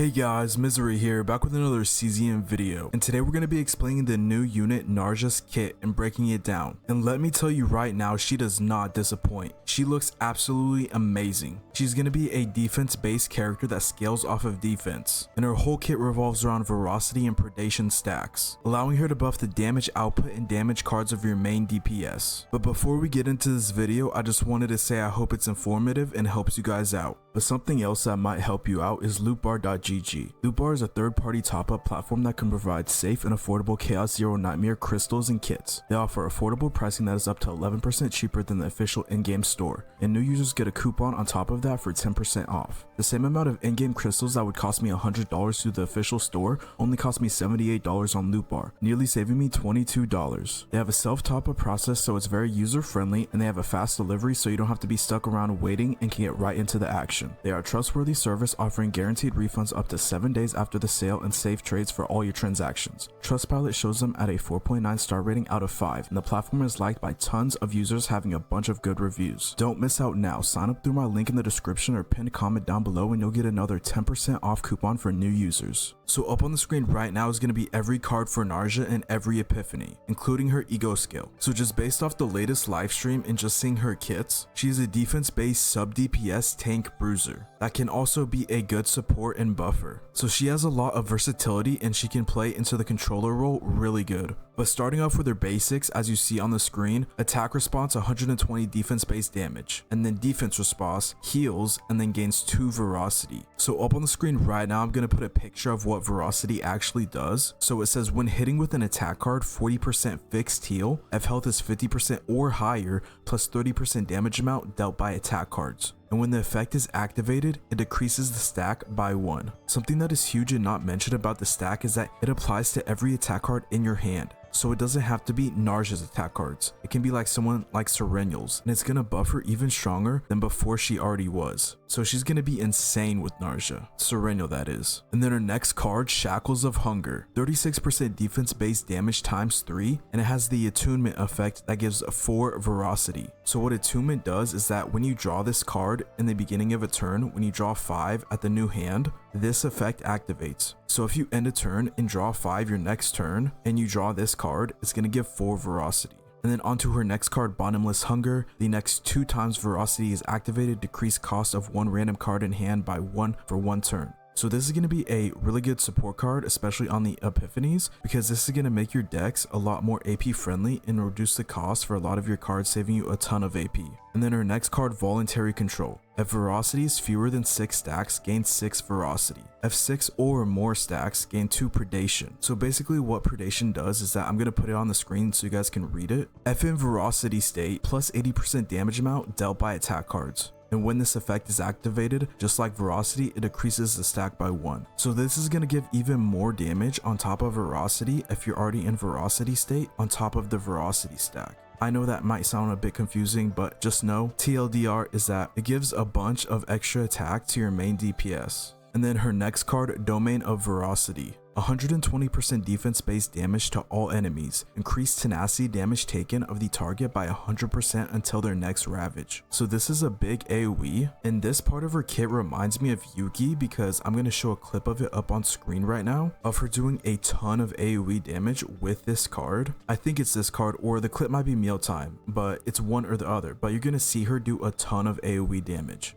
Hey guys, Misery here, back with another CZM video, and today we're going to be explaining the new unit Narja's kit and breaking it down. And let me tell you right now, she does not disappoint. She looks absolutely amazing. She's going to be a defense based character that scales off of defense, and her whole kit revolves around Voracity and Predation Stacks, allowing her to buff the damage output and damage cards of your main DPS. But before we get into this video, I just wanted to say I hope it's informative and helps you guys out. But something else that might help you out is lootbar.gg. Lootbar is a third-party top-up platform that can provide safe and affordable Chaos Zero Nightmare crystals and kits. They offer affordable pricing that is up to 11% cheaper than the official in-game store, and new users get a coupon on top of that for 10% off. The same amount of in-game crystals that would cost me $100 through the official store only cost me $78 on Lootbar, nearly saving me $22. They have a self-top-up process, so it's very user-friendly, and they have a fast delivery so you don't have to be stuck around waiting and can get right into the action. They are a trustworthy service offering guaranteed refunds up to 7 days after the sale and safe trades for all your transactions. Trustpilot shows them at a 4.9 star rating out of 5, and the platform is liked by tons of users having a bunch of good reviews. Don't miss out now. Sign up through my link in the description or pinned comment down below and you'll get another 10% off coupon for new users. So up on the screen right now is going to be every card for Narja and every Epiphany, including her ego skill. So just based off the latest live stream and just seeing her kits, she is a defense based sub DPS tank BRUISER that can also be a good support and buffer. So she has a lot of versatility and she can play into the controller role really good. But starting off with her basics, as you see on the screen, attack response 120 defense based damage, and then defense response heals and then gains 2 Voracity. So up on the screen right now I'm going to put a picture of what Voracity actually does. So it says when hitting with an attack card, 40% fixed heal, if health is 50% or higher, plus 30% damage amount dealt by attack cards. And when the effect is activated, it decreases the stack by 1. Something that is huge and not mentioned about the stack is that it applies to every attack card in your hand. So it doesn't have to be Narja's attack cards. It can be like someone like Serennial's, and it's gonna buff her even stronger than before she already was. So she's gonna be insane with Narja. Serennial, that is. And then her next card, Shackles of Hunger. 36% defense based damage times 3, and it has the attunement effect that gives 4 Voracity. So what attunement does is that when you draw this card in the beginning of a turn, when you draw 5 at the new hand, this effect activates. So if you end a turn and draw 5 your next turn, and you draw this card, it's going to give 4 Voracity. And then onto her next card, Bottomless Hunger. The next 2 times Voracity is activated, decrease cost of 1 random card in hand by 1 for 1 turn. So this is going to be a really good support card, especially on the Epiphanies, because this is going to make your decks a lot more AP friendly and reduce the cost for a lot of your cards, saving you a ton of AP. And then her next card, Voluntary Control. If Voracity is fewer than 6 stacks, gain 6 Voracity. If 6 or more stacks, gain 2 Predation. So basically what Predation does is that I'm going to put it on the screen so you guys can read it. If in Voracity state, plus 80% damage amount dealt by attack cards. And when this effect is activated, just like Voracity, it decreases the stack by 1. So this is going to give even more damage on top of Voracity if you're already in Voracity state on top of the Voracity stack. I know that might sound a bit confusing, but just know TLDR is that it gives a bunch of extra attack to your main DPS. And then her next card, Domain of Voracity. 120% defense based damage to all enemies. Increase tenacity damage taken of the target by 100% until their next ravage. So this is a big AoE, and this part of her kit reminds me of Yuki because I'm going to show a clip of it up on screen right now of her doing a ton of AoE damage with this card. I think it's this card, or the clip might be Mealtime, but it's one or the other. But you're going to see her do a ton of AoE damage.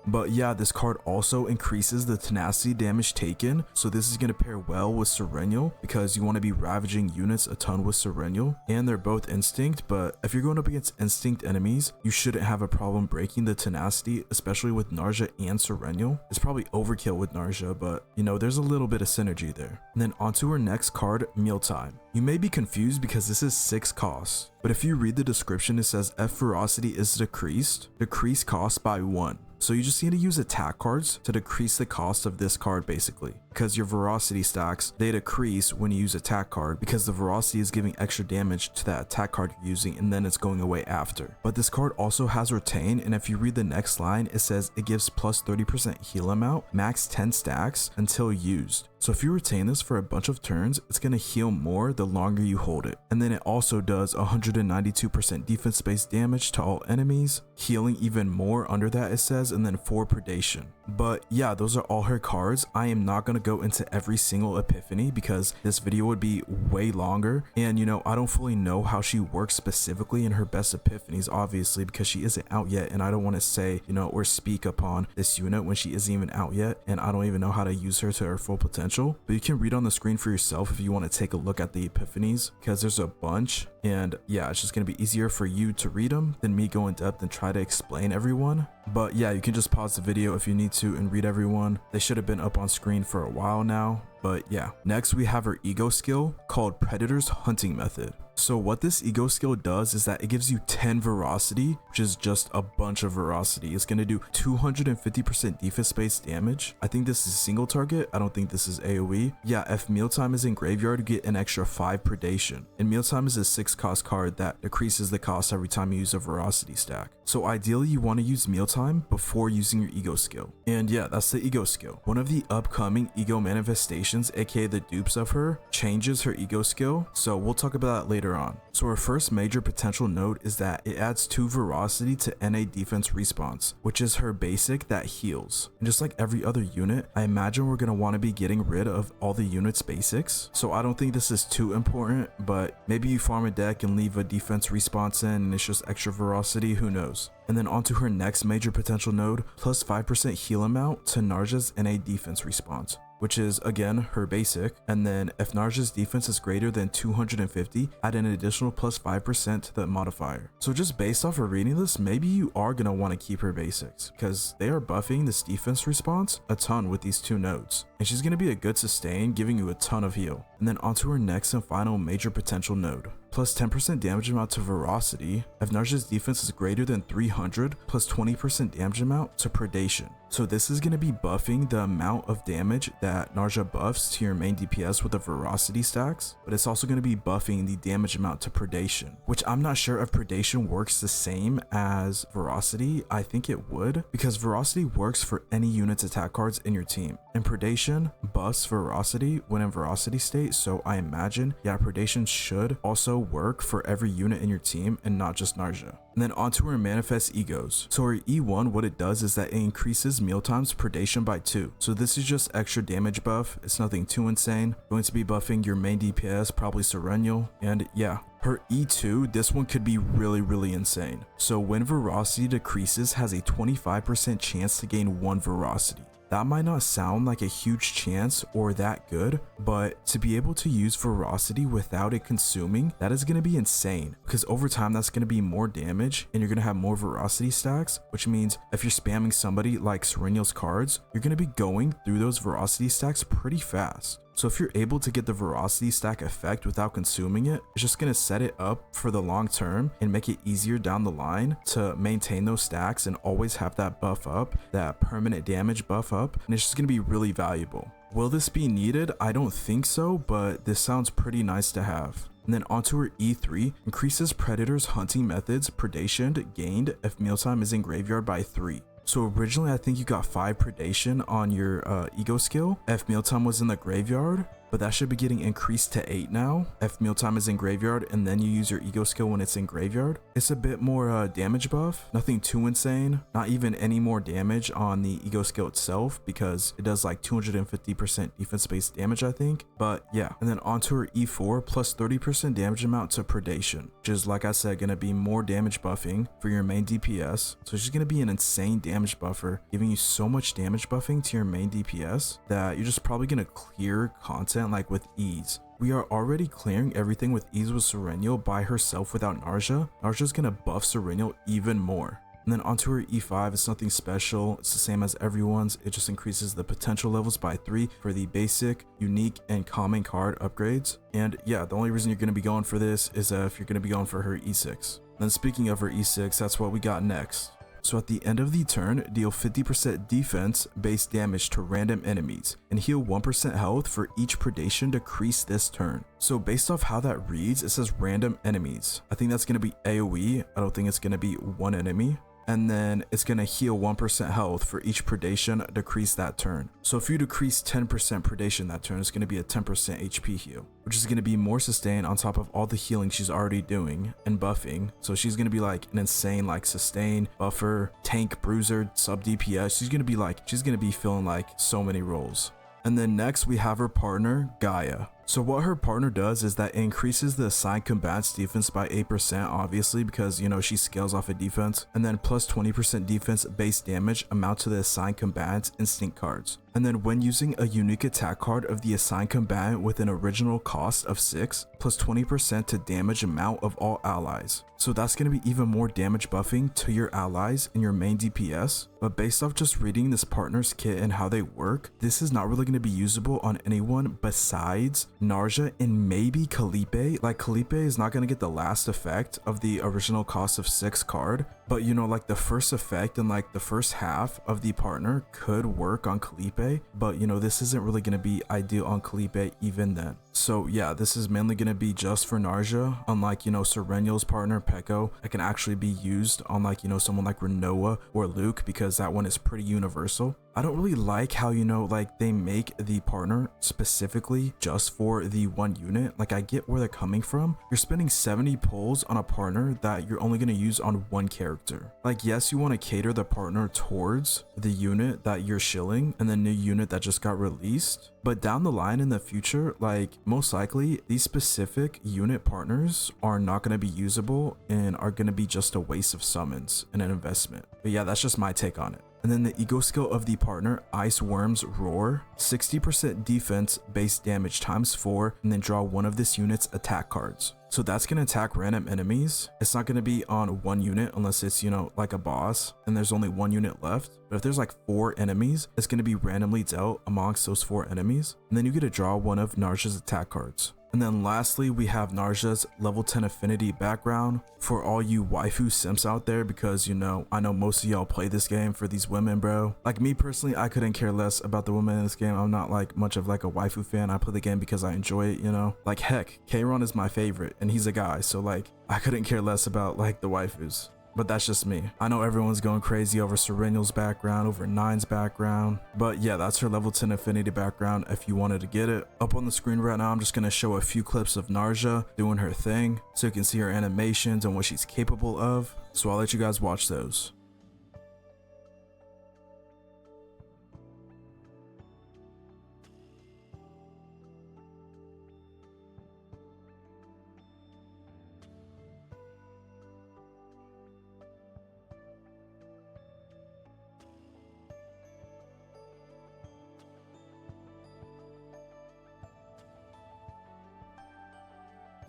But yeah, this card also increases the tenacity damage taken, so this is going to pair well with Serennial because you want to be ravaging units a ton with Serennial, and they're both instinct. But if you're going up against instinct enemies, you shouldn't have a problem breaking the tenacity, especially with Narja and Serennial. It's probably overkill with Narja, but you know, there's a little bit of synergy there. And then onto her next card, Mealtime. You may be confused because this is 6 costs, but if you read the description, it says if Voracity is decreased, decrease cost by 1. So you just need to use attack cards to decrease the cost of this card basically. because your Voracity stacks, they decrease when you use attack card because the Voracity is giving extra damage to that attack card you're using and then it's going away after. But this card also has retain, and if you read the next line, it says it gives plus 30% heal amount, max 10 stacks until used. So if you retain this for a bunch of turns, it's going to heal more the longer you hold it. And then it also does 192% defense based damage to all enemies, healing even more under that it says, and then 4 predation. But yeah, those are all her cards. I am not going to go into every single Epiphany because this video would be way longer, and you know, I don't fully know how she works specifically in her best Epiphanies, obviously, because she isn't out yet, and I don't want to say, you know, or speak upon this unit when she isn't even out yet, and I don't even know how to use her to her full potential. But you can read on the screen for yourself if you want to take a look at the Epiphanies, because there's a bunch, and yeah, it's just going to be easier for you to read them than me go in depth and try to explain everyone. But yeah, you can just pause the video if you need to and read everyone. They should have been up on screen for a while now. But yeah, next we have her ego skill called Predator's Hunting Method. So what this ego skill does is that it gives you 10 Voracity, which is just a bunch of Voracity. It's going to do 250% defense based damage. I think this is single target. I don't think this is AoE. Yeah, if Mealtime is in graveyard, you get an extra 5 Predation. And Mealtime is a 6 cost card that decreases the cost every time you use a Voracity stack. So ideally you want to use Mealtime before using your ego skill. And yeah, that's the ego skill. One of the upcoming ego manifestations, aka the dupes of her, changes her ego skill. So we'll talk about that later on. So our first major potential node is that it adds 2 Voracity to NA defense response, which is her basic that heals. And just like every other unit, I imagine we're going to want to be getting rid of all the units basics. So I don't think this is too important, but maybe you farm a deck and leave a defense response in and it's just extra Voracity, who knows. And then onto her next major potential node, plus 5% heal amount to Narja's NA defense response, which is again her basic. And then if Narja's defense is greater than 250, add an additional plus 5% to the modifier. So just based off of reading this, maybe you are going to want to keep her basics because they are buffing this defense response a ton with these 2 nodes, and she's going to be a good sustain, giving you a ton of heal. And then onto her next and final major potential node, plus 10% damage amount to Voracity if Narja's defense is greater than 300, plus 20% damage amount to Predation. So this is going to be buffing the amount of damage that Narja buffs to your main DPS with the Voracity stacks, but it's also going to be buffing the damage amount to Predation, which I'm not sure if Predation works the same as Voracity. I think it would, because Voracity works for any unit's attack cards in your team, and Predation buffs Voracity when in Voracity state. So I imagine, yeah, Predation should also work for every unit in your team and not just Narja. And then onto her manifest egos. So her E1, what it does is that it increases Mealtime's Predation by 2. So this is just extra damage buff. It's nothing too insane. Going to be buffing your main DPS, probably Serennial. And yeah, her E2, this one could be really insane. So when Voracity decreases, has a 25% chance to gain 1 Voracity. That might not sound like a huge chance or that good, but to be able to use Voracity without it consuming, that is going to be insane, because over time that's going to be more damage and you're going to have more Voracity stacks, which means if you're spamming somebody like Serennial's cards, you're going to be going through those Voracity stacks pretty fast. So if you're able to get the Voracity stack effect without consuming it, it's just going to set it up for the long term and make it easier down the line to maintain those stacks and always have that buff up, that permanent damage buff up, and it's just going to be really valuable. Will this be needed? I don't think so, but this sounds pretty nice to have. And then onto her E3, increases Predator's hunting methods predation gained if Mealtime is in graveyard by 3. So originally I think you got 5 predation on your ego skill if Mealtime was in the graveyard, but that should be getting increased to 8 now if Mealtime is in graveyard and then you use your ego skill when it's in graveyard. It's a bit more damage buff, nothing too insane, not even any more damage on the ego skill itself because it does like 250% defense based damage, I think. But yeah, and then onto her E4, plus 30% damage amount to Predation, which is, like I said, going to be more damage buffing for your main DPS. So she's going to be an insane damage buffer, giving you so much damage buffing to your main DPS that you're just probably going to clear content like with ease. We are already clearing everything with ease with Serennial by herself without Narja. Narja's gonna buff Serennial even more. And then onto her E5, it's nothing special. It's the same as everyone's. It just increases the potential levels by 3 for the basic, unique, and common card upgrades. And yeah, the only reason you're gonna be going for this is if you're gonna be going for her E6. Then speaking of her E6, that's what we got next. So at the end of the turn, deal 50% defense base damage to random enemies and heal 1% health for each predation decrease this turn. So based off how that reads, it says random enemies. I think that's going to be AoE. I don't think it's going to be one enemy. And then it's going to heal 1% health for each predation decrease that turn. So if you decrease 10% predation that turn, it's going to be a 10% HP heal, which is going to be more sustain on top of all the healing she's already doing and buffing. So she's going to be like an insane like sustain, buffer, tank, bruiser, sub DPS. She's going to be feeling like so many roles. And then next we have her partner, Gaya. So what her partner does is that it increases the assigned combatant's defense by 8%, obviously, because, you know, she scales off of defense, and then plus 20% defense base damage amount to the assigned combatant's instinct cards. And then when using a unique attack card of the assigned combatant with an original cost of 6, plus 20% to damage amount of all allies. So that's going to be even more damage buffing to your allies and your main DPS. But based off just reading this partner's kit and how they work, this is not really going to be usable on anyone besides Narja and maybe Calipe. Like Calipe is not going to get the last effect of the original cost of 6 card, but you know, like the first effect and like the first half of the partner could work on Calipe, but you know, this isn't really going to be ideal on Calipe even then. So yeah, this is mainly going to be just for Narja, unlike, you know, Serenio's partner Peko. It can actually be used on like, you know, someone like Renoa or Luke, because that one is pretty universal. I don't really like how, you know, like they make the partner specifically just for the one unit. Like I get where they're coming from. You're spending 70 pulls on a partner that you're only going to use on one character. Like, yes, you want to cater the partner towards the unit that you're shilling and the new unit that just got released. But down the line in the future, like most likely these specific unit partners are not going to be usable and are going to be just a waste of summons and an investment. But yeah, that's just my take on it. And then the ego skill of the partner, Ice Worm's Roar, 60% defense base damage times 4, and then draw one of this unit's attack cards. So that's going to attack random enemies. It's not going to be on one unit unless it's, you know, like a boss and there's only one unit left. But if there's like 4 enemies, it's going to be randomly dealt amongst those 4 enemies. And then you get to draw one of Narja's attack cards. And then lastly, we have Narja's level 10 affinity background for all you waifu simps out there, because, you know, I know most of y'all play this game for these women, bro. Like me personally, I couldn't care less about the women in this game. I'm not like much of like a waifu fan. I play the game because I enjoy it, you know. Like heck, Kayron is my favorite and he's a guy, so like I couldn't care less about like the waifus. But that's just me. I know everyone's going crazy over Serenio's background, over Nine's background. But yeah, that's her level 10 affinity background if you wanted to get it. Up on the screen right now, I'm just going to show a few clips of Narja doing her thing so you can see her animations and what she's capable of. So I'll let you guys watch those.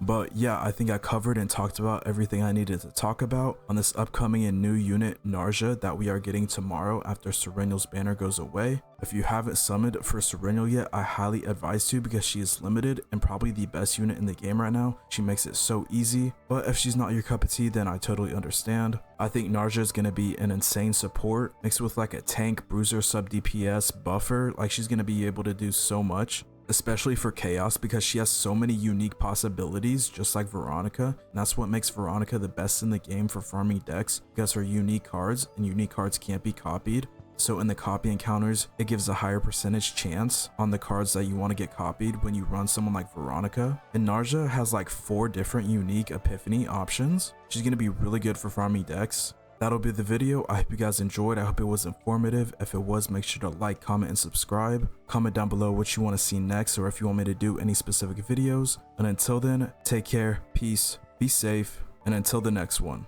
But yeah, I think I covered and talked about everything I needed to talk about on this upcoming and new unit Narja that we are getting tomorrow after Serenio's banner goes away. If you haven't summoned for Serenio yet, I highly advise to, because she is limited and probably the best unit in the game right now. She makes it so easy. But if she's not your cup of tea, then I totally understand. I think Narja is going to be an insane support mixed with like a tank, bruiser, sub DPS, buffer. Like she's going to be able to do so much, especially for chaos, because she has so many unique possibilities, just like Veronica. And that's what makes Veronica the best in the game for farming decks, because her unique cards, and unique cards can't be copied. So in the copy encounters, it gives a higher percentage chance on the cards that you want to get copied when you run someone like Veronica. And Narja has like 4 different unique Epiphany options. She's going to be really good for farming decks. That'll be the video. I hope you guys enjoyed. I hope it was informative. If it was, make sure to like, comment, and subscribe. Comment down below what you want to see next, or if you want me to do any specific videos. And until then, take care, peace, be safe, and until the next one.